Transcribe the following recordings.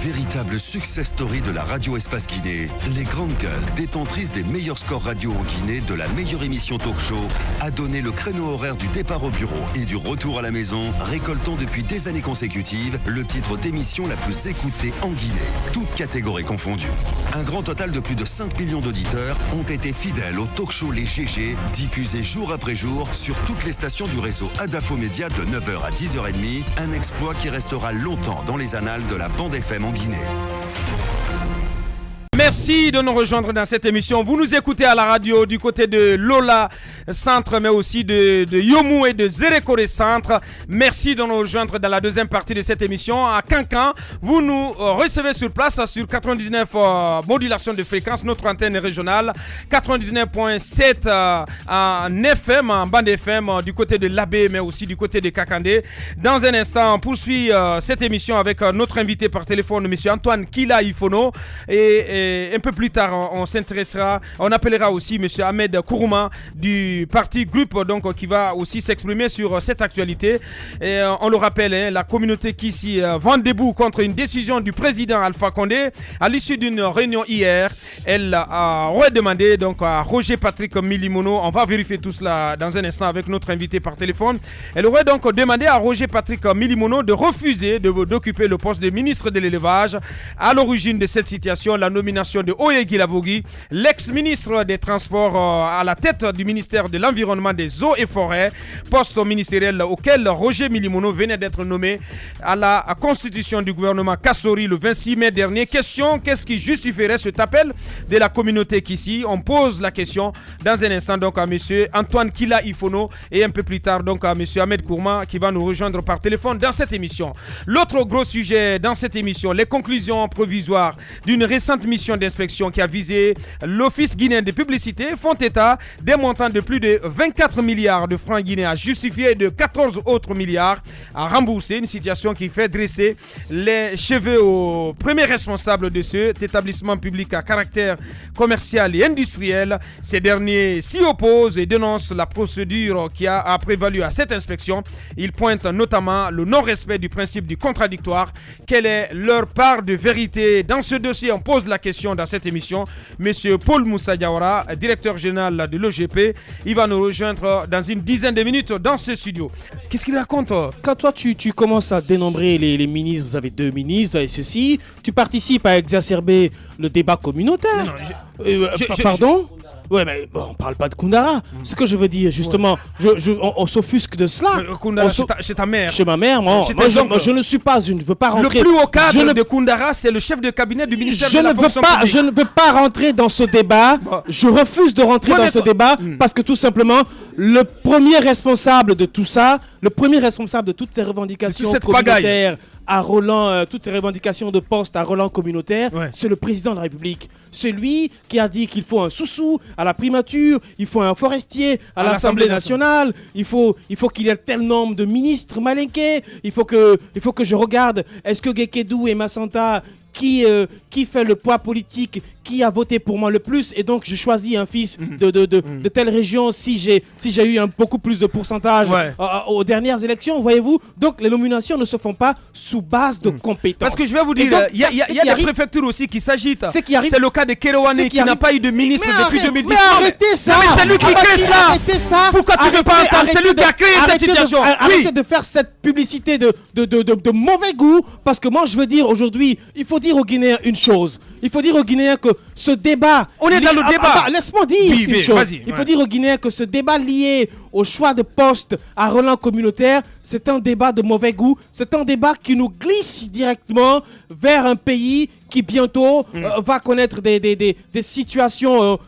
Véritable success story de la radio Espace Guinée, les grandes gueules, détentrices des meilleurs scores radio en Guinée, de la meilleure émission talk show, a donné le créneau horaire du départ au bureau et du retour à la maison, récoltant depuis des années consécutives le titre d'émission la plus écoutée en Guinée, toutes catégories confondues. Un grand total de plus de 5 millions d'auditeurs ont été fidèles au talk show Les GG, diffusé jour après jour sur toutes les stations du réseau Adafo Média de 9h à 10h30, un exploit qui restera longtemps dans les annales de la bande FM en Guinée. Merci de nous rejoindre dans cette émission. Vous nous écoutez à la radio du côté de Lola Centre, mais aussi de Yomu et de Zérékoré Centre. Merci de nous rejoindre dans la deuxième partie de cette émission. À Cancan, vous nous recevez sur place sur 99 modulation de fréquence, notre antenne régionale, 99.7 en FM, en bande FM, du côté de Labé, mais aussi du côté de Kakandé. Dans un instant, on poursuit cette émission avec notre invité par téléphone, M. Antoine Kila Ifono. Et un peu plus tard, on appellera aussi M. Ahmed Kourouma du parti Groupe, donc, qui va aussi s'exprimer sur cette actualité. Et on le rappelle, la communauté qui s'y vend debout contre une décision du président Alpha Condé. À l'issue d'une réunion hier, elle a redemandé donc à Roger Patrick Milimono, on va vérifier tout cela dans un instant avec notre invité par téléphone. Elle aurait donc demandé à Roger Patrick Milimono de refuser d'occuper le poste de ministre de l'élevage. À l'origine de cette situation, la nomination de Oye Guilavogui, l'ex-ministre des Transports à la tête du ministère de l'Environnement, des Eaux et Forêts, poste ministériel auquel Roger Milimono venait d'être nommé à la constitution du gouvernement Kassori le 26 mai dernier. Question, qu'est-ce qui justifierait cet appel de la communauté qu'ici? On pose la question dans un instant donc à M. Antoine Kila Ifono et un peu plus tard donc à M. Ahmed Kourouma qui va nous rejoindre par téléphone dans cette émission. L'autre gros sujet dans cette émission, les conclusions provisoires d'une récente mission d'inspection qui a visé l'Office guinéen de publicité font état des montants de plus de 24 milliards de francs guinéens à justifier et de 14 autres milliards à rembourser. Une situation qui fait dresser les cheveux aux premiers responsables de cet établissement public à caractère commercial et industriel. Ces derniers s'y opposent et dénoncent la procédure qui a prévalu à cette inspection. Ils pointent notamment le non-respect du principe du contradictoire. Quelle est leur part de vérité dans ce dossier? On pose la question dans cette émission. Monsieur Paul Moussa Diawara, directeur général de l'OGP, il va nous rejoindre dans une dizaine de minutes dans ce studio. Qu'est-ce qu'il raconte? Quand toi tu commences à dénombrer les ministres, vous avez 2 ministres, vous avez ceci, tu participes à exacerber le débat communautaire. Pardon? Ouais, mais bon, on parle pas de Koundara. Ce que je veux dire, justement, on s'offusque de cela. Koundara, chez ta mère. Chez ma mère, moi je ne suis pas, je ne veux pas rentrer. Le plus haut cadre de Koundara, c'est le chef de cabinet du ministère de la fonction publique. Je ne veux pas rentrer dans ce débat. Je refuse de rentrer dans ce débat parce que tout simplement, le premier responsable de tout ça, le premier responsable de toutes ces revendications communautaires, à Roland, toutes ces revendications de poste à Roland communautaire, c'est le président de la République. C'est lui qui a dit qu'il faut un sous-sous à la primature, il faut un forestier à l'Assemblée nationale, il faut qu'il y ait tel nombre de ministres malinqués, il faut que je regarde, est-ce que Gekedou et Massanta qui fait le poids politique, qui a voté pour moi le plus, et donc je choisis un fils de telle région si j'ai eu beaucoup plus de pourcentage aux dernières élections, voyez-vous. Donc les nominations ne se font pas sous base de compétences. Parce que je vais vous dire, il y a des préfectures aussi qui s'agitent. C'est le cas de Kérouane qui n'a pas eu de ministre depuis 2010. Mais arrêtez ça. Mais c'est lui qui crée cela. Arrêtez ça. Pourquoi tu ne veux pas entendre? C'est lui qui a créé cette situation. Arrêtez de faire cette publicité de mauvais goût, parce que moi je veux dire aujourd'hui, il faut dire aux Guinéens une chose. Il faut dire aux Guinéens que ce débat... On est dans le débat. Laisse-moi dire une chose. Il faut dire aux Guinéens que ce débat lié au choix de poste à Roland communautaire, c'est un débat de mauvais goût. C'est un débat qui nous glisse directement vers un pays qui bientôt va connaître des situations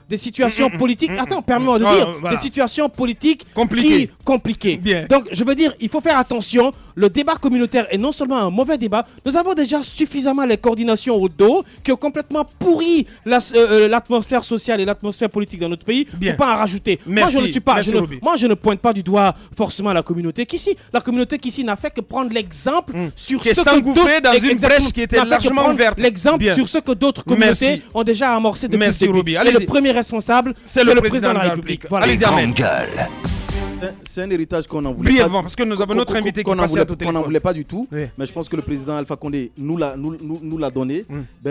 politiques. Attends, permets-moi de dire, des situations politiques compliquées. Donc, je veux dire, il faut faire attention. Le débat communautaire est non seulement un mauvais débat, nous avons déjà suffisamment les coordinations au dos qui ont complètement pourri l'atmosphère sociale et l'atmosphère politique dans notre pays. Il ne faut pas en rajouter. Moi, je ne pointe pas du doigt forcément la communauté qu'ici. La communauté qu'ici n'a fait que prendre l'exemple sur ce que d'autres... dans une brèche qui était largement ouverte. L'exemple sur ce que d'autres communautés ont déjà amorcé depuis le début. Et le premier responsable, c'est le président de la République. Voilà. Allez-y, Ahmed. C'est un héritage qu'on en voulait brièvement, parce que nous avons notre invité qui passait à tout téléphone. Qu'on n'en voulait pas du tout, oui. Mais je pense que le président Alpha Condé nous l'a donné.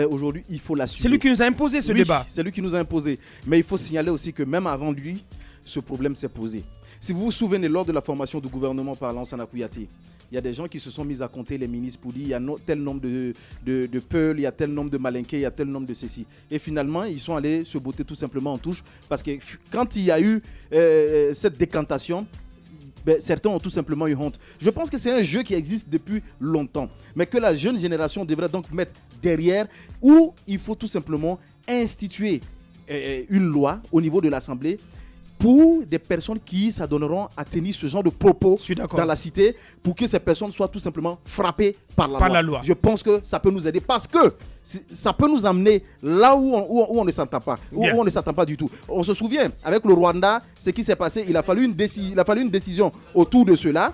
Aujourd'hui, il faut l'assumer. C'est lui qui nous a imposé ce débat. C'est lui qui nous a imposé. Mais il faut signaler aussi que même avant lui, ce problème s'est posé. Si vous vous souvenez, lors de la formation du gouvernement par Lansana Kouyaté, il y a des gens qui se sont mis à compter les ministres pour dire il y a tel nombre de Peul, il y a tel nombre de Malinké, il y a tel nombre de ceci. Et finalement, ils sont allés se botter tout simplement en touche parce que quand il y a eu cette décantation, certains ont tout simplement eu honte. Je pense que c'est un jeu qui existe depuis longtemps, mais que la jeune génération devrait donc mettre derrière, où il faut tout simplement instituer une loi au niveau de l'Assemblée pour des personnes qui s'adonneront à tenir ce genre de propos dans la cité, pour que ces personnes soient tout simplement frappées par la loi. Je pense que ça peut nous aider parce que ça peut nous amener là où on ne s'entend pas, où on ne s'attend pas du tout. On se souvient, avec le Rwanda, ce qui s'est passé, il a fallu une décision autour de cela.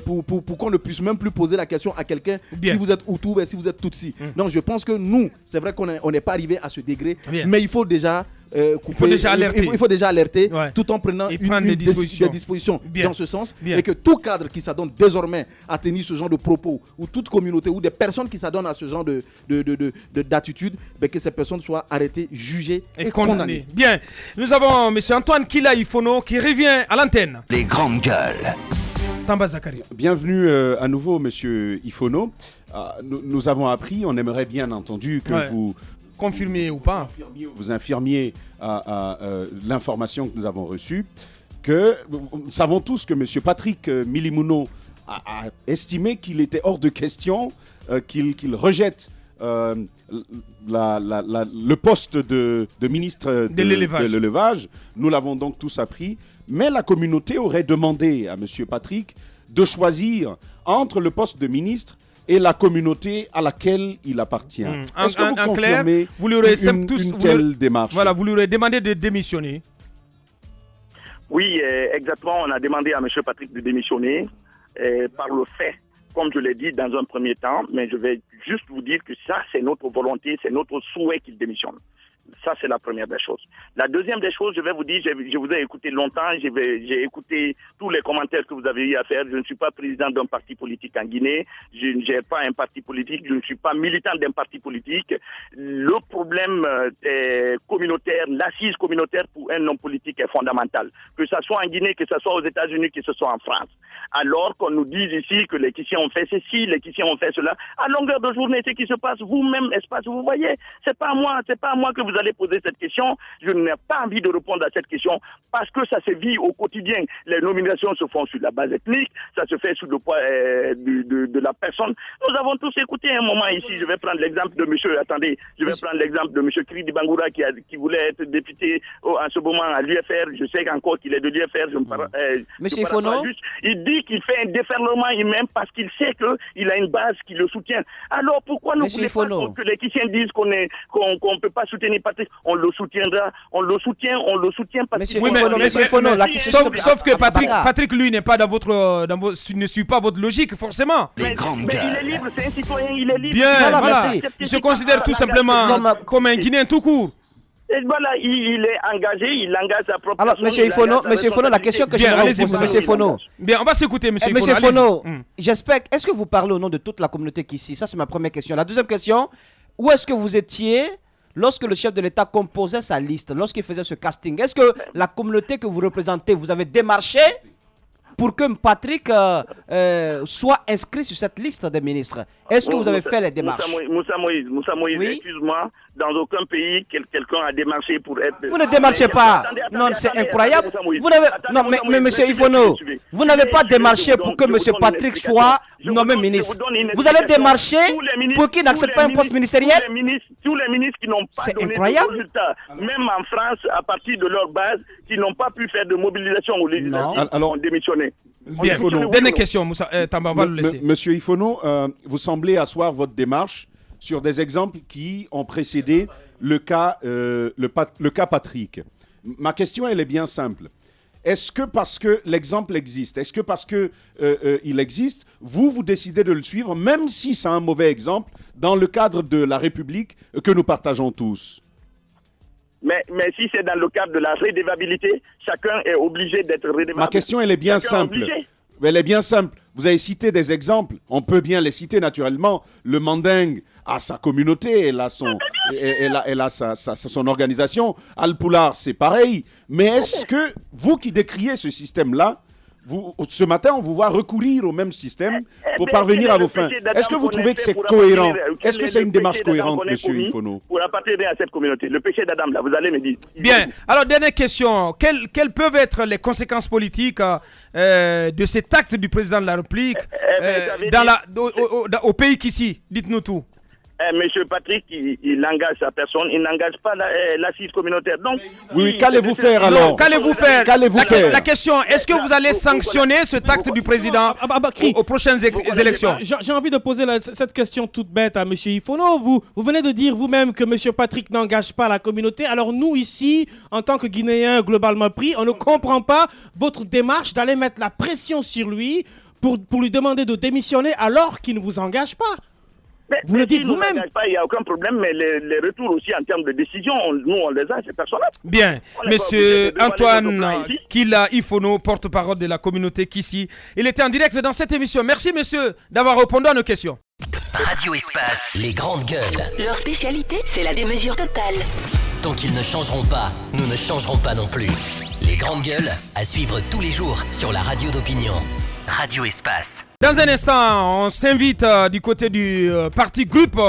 Pour qu'on ne puisse même plus poser la question à quelqu'un si vous êtes Hutu, si vous êtes Tutsi. Donc je pense que nous, c'est vrai qu'on n'est pas arrivé à ce degré, mais il faut déjà il faut déjà alerter tout en prenant des dispositions dans ce sens, et que tout cadre qui s'adonne désormais à tenir ce genre de propos, ou toute communauté ou des personnes qui s'adonnent à ce genre d'attitude, que ces personnes soient arrêtées, jugées et condamnées. Bien, nous avons M. Antoine Kila Ifono qui revient à l'antenne. Les grandes gueules. Bienvenue à nouveau, Monsieur Ifono. Nous avons appris, on aimerait bien entendu que vous confirmiez ou pas, vous infirmiez l'information que nous avons reçue, que nous savons tous que Monsieur Patrick Milimouno a estimé qu'il était hors de question qu'il rejette le poste de ministre de l'élevage. Nous l'avons donc tous appris. Mais la communauté aurait demandé à M. Patrick de choisir entre le poste de ministre et la communauté à laquelle il appartient. Est-ce que vous confirmez vous lui aurez une telle démarche? Voilà, vous lui aurez demandé de démissionner. Oui, exactement. On a demandé à M. Patrick de démissionner par le fait, comme je l'ai dit dans un premier temps, mais je vais juste vous dire que ça, c'est notre volonté, c'est notre souhait qu'il démissionne. Ça, c'est la première des choses. La deuxième des choses, je vais vous dire, je vous ai écouté longtemps, j'ai écouté tous les commentaires que vous avez eu à faire. Je ne suis pas président d'un parti politique en Guinée, je ne gère pas un parti politique, je ne suis pas militant d'un parti politique. Le problème communautaire, l'assise communautaire pour un homme politique est fondamental. Que ce soit en Guinée, que ce soit aux États-Unis, que ce soit en France. Alors qu'on nous dise ici que les Kissiens ont fait ceci, les Kissiens ont fait cela, à longueur de journée, ce qui se passe, vous-même, espace, vous voyez, c'est pas à moi que vous allez poser cette question. Je n'ai pas envie de répondre à cette question parce que ça se vit au quotidien. Les nominations se font sur la base ethnique, ça se fait sous le poids de la personne. Nous avons tous écouté un moment ici. Je vais prendre l'exemple de prendre l'exemple de monsieur Kridi Bangoura qui voulait être député en ce moment à l'UFR. Je sais encore qu'il est de l'UFR. Monsieur Ifono, il dit qu'il fait un déferlement humain parce qu'il sait qu'il a une base qui le soutient. Alors pourquoi ne voulez pas que les Kissiens disent qu'on ne peut pas soutenir Patrick? On le soutiendra, on le soutient parce Monsieur Ifono, sauf que Patrick lui n'est pas ne suit pas votre logique forcément. Mais il est libre, c'est un citoyen, il est libre. Bien, voilà. Il se considère tout simplement comme un Guinéen tout court. Et voilà, il est engagé, il engage sa propre. Alors, Monsieur Ifono, la question que je vais vous poser, Monsieur Ifono. Bien, on va s'écouter, Monsieur Ifono. Monsieur Ifono, j'espère. Est-ce que vous parlez au nom de toute la communauté qu'ici? Ça, c'est ma première question. La deuxième question, où est-ce que vous étiez lorsque le chef de l'État composait sa liste, lorsqu'il faisait ce casting? Est-ce que la communauté que vous représentez, vous avez démarché pour que Patrick soit inscrit sur cette liste des ministres? Est-ce que vous avez fait les démarches? Moussa Moïse, oui? Excuse-moi, dans aucun pays, quelqu'un a démarché pour être... Vous ne démarchez pas. Non, c'est incroyable. Non, mais monsieur Ifono, vous n'avez pas démarché pour que monsieur Patrick soit nommé ministre. Vous allez démarcher pour qu'il n'accepte pas un poste ministériel? Tous les ministres qui n'ont pas donné de résultats, même en France, à partir de leur base, qui n'ont pas pu faire de mobilisation aux législatives, ont démissionné. Bien, dernière question, Moussa Tamba, on va le laisser. Monsieur Ifono, vous semblez asseoir votre démarche sur des exemples qui ont précédé le cas Patrick. Ma question, elle est bien simple. Est-ce que parce que l'exemple existe, est-ce que parce que il existe, vous décidez de le suivre, même si c'est un mauvais exemple, dans le cadre de la République que nous partageons tous? Mais si c'est dans le cadre de la redevabilité, chacun est obligé d'être redevable. Ma question, elle est bien simple. Elle est bien simple. Vous avez cité des exemples. On peut bien les citer naturellement. Le Mandingue a sa communauté, elle a son organisation. Alpoulard, c'est pareil. Mais est-ce que vous qui décriez ce système-là, ce matin, on vous voit recourir au même système pour parvenir à vos fins. Est-ce que vous trouvez que c'est cohérent? Est-ce que c'est une démarche cohérente, monsieur Ifono? Pour appartenir à cette communauté, le péché d'Adam, là, vous allez me dire. Bien. Alors, dernière question. Quelles peuvent être les conséquences politiques de cet acte du président de la République au pays qu'ici? Dites-nous tout. Monsieur Patrick, il engage sa personne, il n'engage pas l'assise communautaire. Donc, oui, qu'allez-vous faire alors? Qu'allez-vous faire? La question, est-ce que vous allez sanctionner cet acte du président aux prochaines élections? J'ai envie de poser cette question toute bête à monsieur Ifono. Vous venez de dire vous-même que monsieur Patrick n'engage pas la communauté. Alors nous, ici, en tant que Guinéens globalement pris, on ne comprend pas votre démarche d'aller mettre la pression sur lui pour lui demander de démissionner alors qu'il ne vous engage pas. Vous le dites vous-même. Il n'y a aucun problème, mais les retours aussi en termes de décision, nous on les a, c'est personnel. Bien, monsieur Antoine Kila Ifono, porte-parole de la communauté Kissi. Il était en direct dans cette émission. Merci monsieur d'avoir répondu à nos questions. Radio Espace, les grandes gueules. Leur spécialité, c'est la démesure totale. Tant qu'ils ne changeront pas, nous ne changerons pas non plus. Les grandes gueules, à suivre tous les jours sur la radio d'opinion. Radio Espace. Dans un instant, on s'invite du côté du parti groupe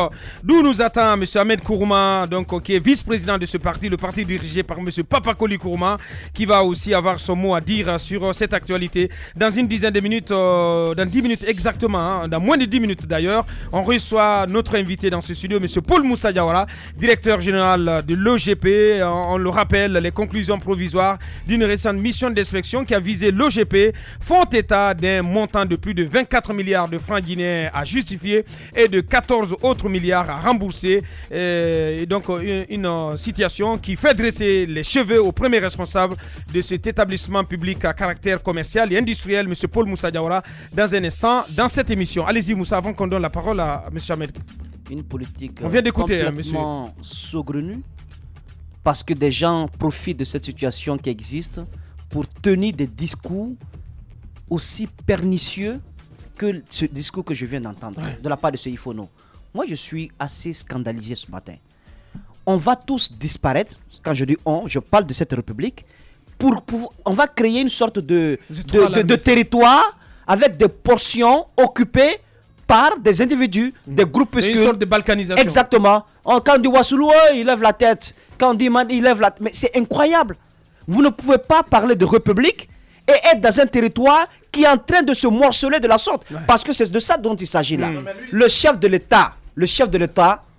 d'où nous attend M. Ahmed Kourouma, donc, qui est vice-président de ce parti, le parti dirigé par M. Papakoli Kourouma, qui va aussi avoir son mot à dire sur cette actualité. Dans une dizaine de minutes, dans 10 minutes exactement, dans moins de 10 minutes d'ailleurs, on reçoit notre invité dans ce studio, M. Paul Moussa Diawara, directeur général de l'OGP. On le rappelle, les conclusions provisoires d'une récente mission d'inspection qui a visé l'OGP font état d'un montant de plus de 24 milliards de francs guinéens à justifier et de 14 autres milliards à rembourser. Et donc une situation qui fait dresser les cheveux au premier responsable de cet établissement public à caractère commercial et industriel, M. Paul Moussa Diawara, dans un instant dans cette émission. Allez-y Moussa, avant qu'on donne la parole à M. Ahmed. Une politique on vient d'écouter, complètement saugrenue, parce que des gens profitent de cette situation qui existe pour tenir des discours aussi pernicieux que ce discours que je viens d'entendre de la part de ce Ifono. Moi, je suis assez scandalisé ce matin. On va tous disparaître. Quand je dis on, je parle de cette république. On va créer une sorte de territoire avec des portions occupées par des individus, des groupuscules. Une sorte de balkanisation. Exactement. Quand on dit Wassoulou, il lève la tête. Quand on dit Mandi, il lève la tête. Mais c'est incroyable. Vous ne pouvez pas parler de république et être dans un territoire qui est en train de se morceler de la sorte. Ouais. Parce que c'est de ça dont il s'agit là. Le chef de l'État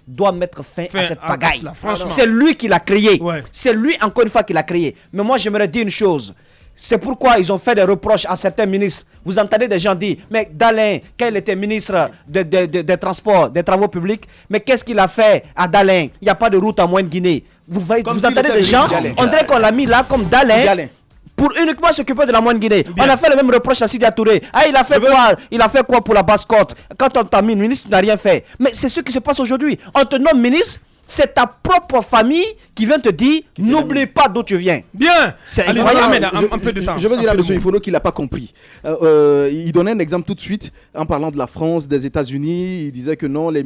doit mettre fin à cette pagaille. C'est lui qui l'a créé. Ouais. C'est lui, encore une fois, qui l'a créé. Mais moi, j'aimerais dire une chose. C'est pourquoi ils ont fait des reproches à certains ministres. Vous entendez des gens dire, mais Dalin, quand il était ministre des Transports, des Travaux publics, mais qu'est-ce qu'il a fait à Dalin? Il n'y a pas de route à Moyenne-Guinée. Vous entendez des gens, on dirait qu'on l'a mis là comme Dalin. Pour uniquement s'occuper de la Moyenne-Guinée. On a fait le même reproche à Sidi Touré. Ah, il a fait quoi? Il a fait quoi pour la Basse-Côte? Quand on t'a mis ministre, tu n'as rien fait. Mais c'est ce qui se passe aujourd'hui. On te nomme ministre, c'est ta propre famille qui vient te dire n'oublie pas d'où tu viens. Bien. C'est incroyable. Un peu de temps. Je veux dire à M. Ifono qu'il n'a pas compris. Il donnait un exemple tout de suite en parlant de la France, des États-Unis. Il disait que non, les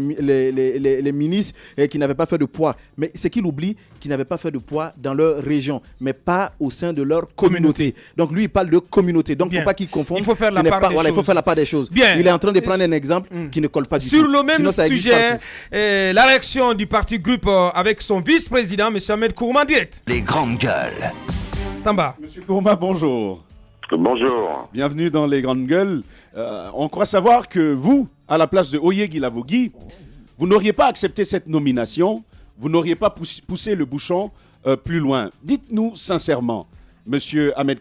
ministres qui n'avaient pas fait de poids. Mais c'est qu'il oublie qu'ils n'avaient pas fait de poids dans leur région, mais pas au sein de leur communauté. Donc lui, il parle de communauté. Donc il ne faut pas qu'il confonde. Il faut faire la part des choses. Il faut faire la part des choses. Bien. Il est en train de prendre un exemple qui ne colle pas du tout. Sur le même sujet, la réaction du parti groupe avec son vice-président, M. Ahmed Kourouma, direct. Les grandes gueules. Tamba. Monsieur Kourouma, bonjour. Bonjour. Bienvenue dans les grandes gueules. On croit savoir que vous, à la place de Oyegui Lavogui, vous n'auriez pas accepté cette nomination, vous n'auriez pas poussé le bouchon plus loin. Dites-nous sincèrement, Monsieur Ahmed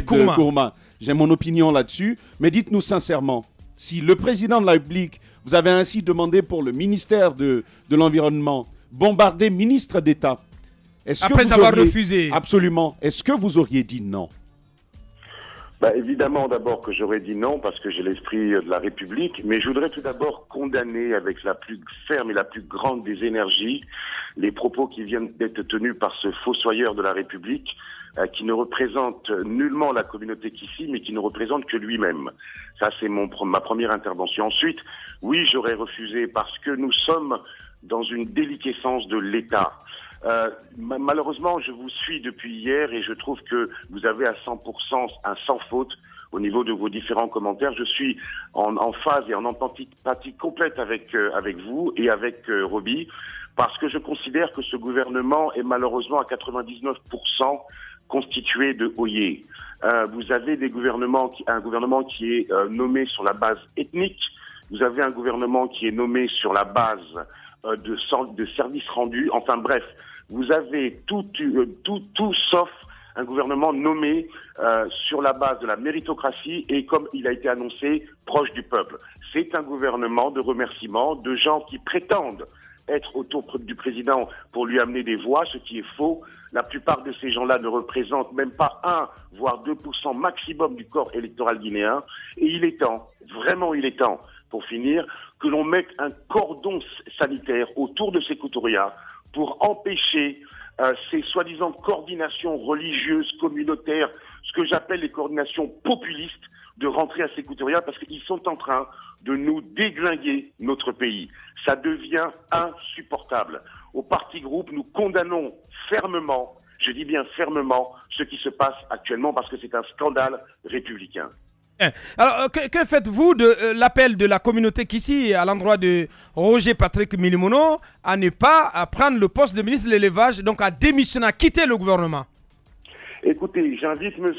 Kourouma, j'ai mon opinion là-dessus, mais dites-nous sincèrement, si le président de la République vous avez ainsi demandé pour le ministère de l'Environnement, bombarder ministre d'État. Après avoir refusé. Absolument. Est-ce que vous auriez dit non? Évidemment, d'abord que j'aurais dit non parce que j'ai l'esprit de la République, mais je voudrais tout d'abord condamner avec la plus ferme et la plus grande des énergies les propos qui viennent d'être tenus par ce fossoyeur de la République qui ne représente nullement la communauté qu'ici, mais qui ne représente que lui-même. Ça, c'est ma première intervention. Ensuite, oui, j'aurais refusé parce que nous sommes dans une déliquescence de l'État. Malheureusement, je vous suis depuis hier et je trouve que vous avez à 100% un sans faute au niveau de vos différents commentaires. Je suis en phase et en empathie complète avec vous et avec Roby, parce que je considère que ce gouvernement est malheureusement à 99% constitué de Oyé. Vous avez un gouvernement qui est nommé sur la base ethnique. Vous avez un gouvernement qui est nommé sur la base de services rendus. Enfin bref, vous avez tout sauf un gouvernement nommé sur la base de la méritocratie et, comme il a été annoncé, proche du peuple. C'est un gouvernement de remerciements, de gens qui prétendent être autour du président pour lui amener des voix, ce qui est faux. La plupart de ces gens-là ne représentent même pas 1, voire 2% maximum du corps électoral guinéen. Et il est temps, vraiment il est temps, pour finir, que l'on mette un cordon sanitaire autour de Sékou-Touré pour empêcher ces soi-disant coordinations religieuses, communautaires, ce que j'appelle les coordinations populistes, de rentrer à Sékou-Touré parce qu'ils sont en train de nous déglinguer notre pays. Ça devient insupportable. Au Parti Groupe, nous condamnons fermement, je dis bien fermement, ce qui se passe actuellement parce que c'est un scandale républicain. Alors, que faites-vous de l'appel de la communauté qu'ici, à l'endroit de Roger Patrick Milimono, à ne pas prendre le poste de ministre de l'élevage, donc à démissionner, à quitter le gouvernement? Écoutez, j'invite M.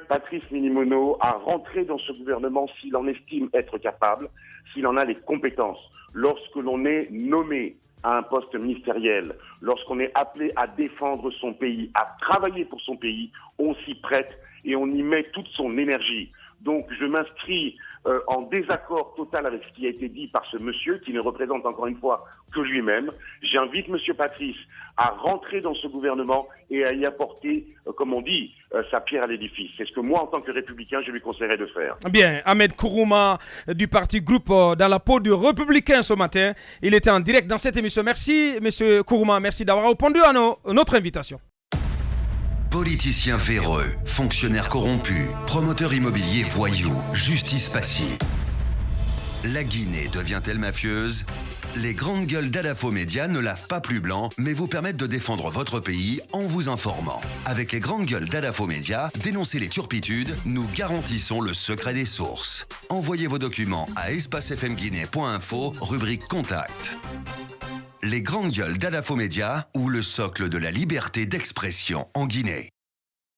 Patrice Milimono à rentrer dans ce gouvernement s'il en estime être capable, s'il en a les compétences. Lorsque l'on est nommé à un poste ministériel, lorsqu'on est appelé à défendre son pays, à travailler pour son pays, on s'y prête et on y met toute son énergie. Donc je m'inscris en désaccord total avec ce qui a été dit par ce monsieur qui ne représente encore une fois que lui-même. J'invite M. Patrice à rentrer dans ce gouvernement et à y apporter, comme on dit, sa pierre à l'édifice. C'est ce que moi, en tant que républicain, je lui conseillerais de faire. Bien, Ahmed Kourouma du parti Groupe dans la peau du républicain ce matin. Il était en direct dans cette émission. Merci, M. Kourouma. Merci d'avoir répondu à notre invitation. Politiciens véreux, fonctionnaires corrompus, promoteurs immobiliers voyous, justice passive. La Guinée devient-elle mafieuse ? Les grandes gueules d'Adafo Média ne lavent pas plus blanc, mais vous permettent de défendre votre pays en vous informant. Avec les grandes gueules d'Adafo Média, dénoncez les turpitudes, nous garantissons le secret des sources. Envoyez vos documents à espacefmguinée.info, rubrique Contact. Les grandes gueules d'Adafo Média ou le socle de la liberté d'expression en Guinée.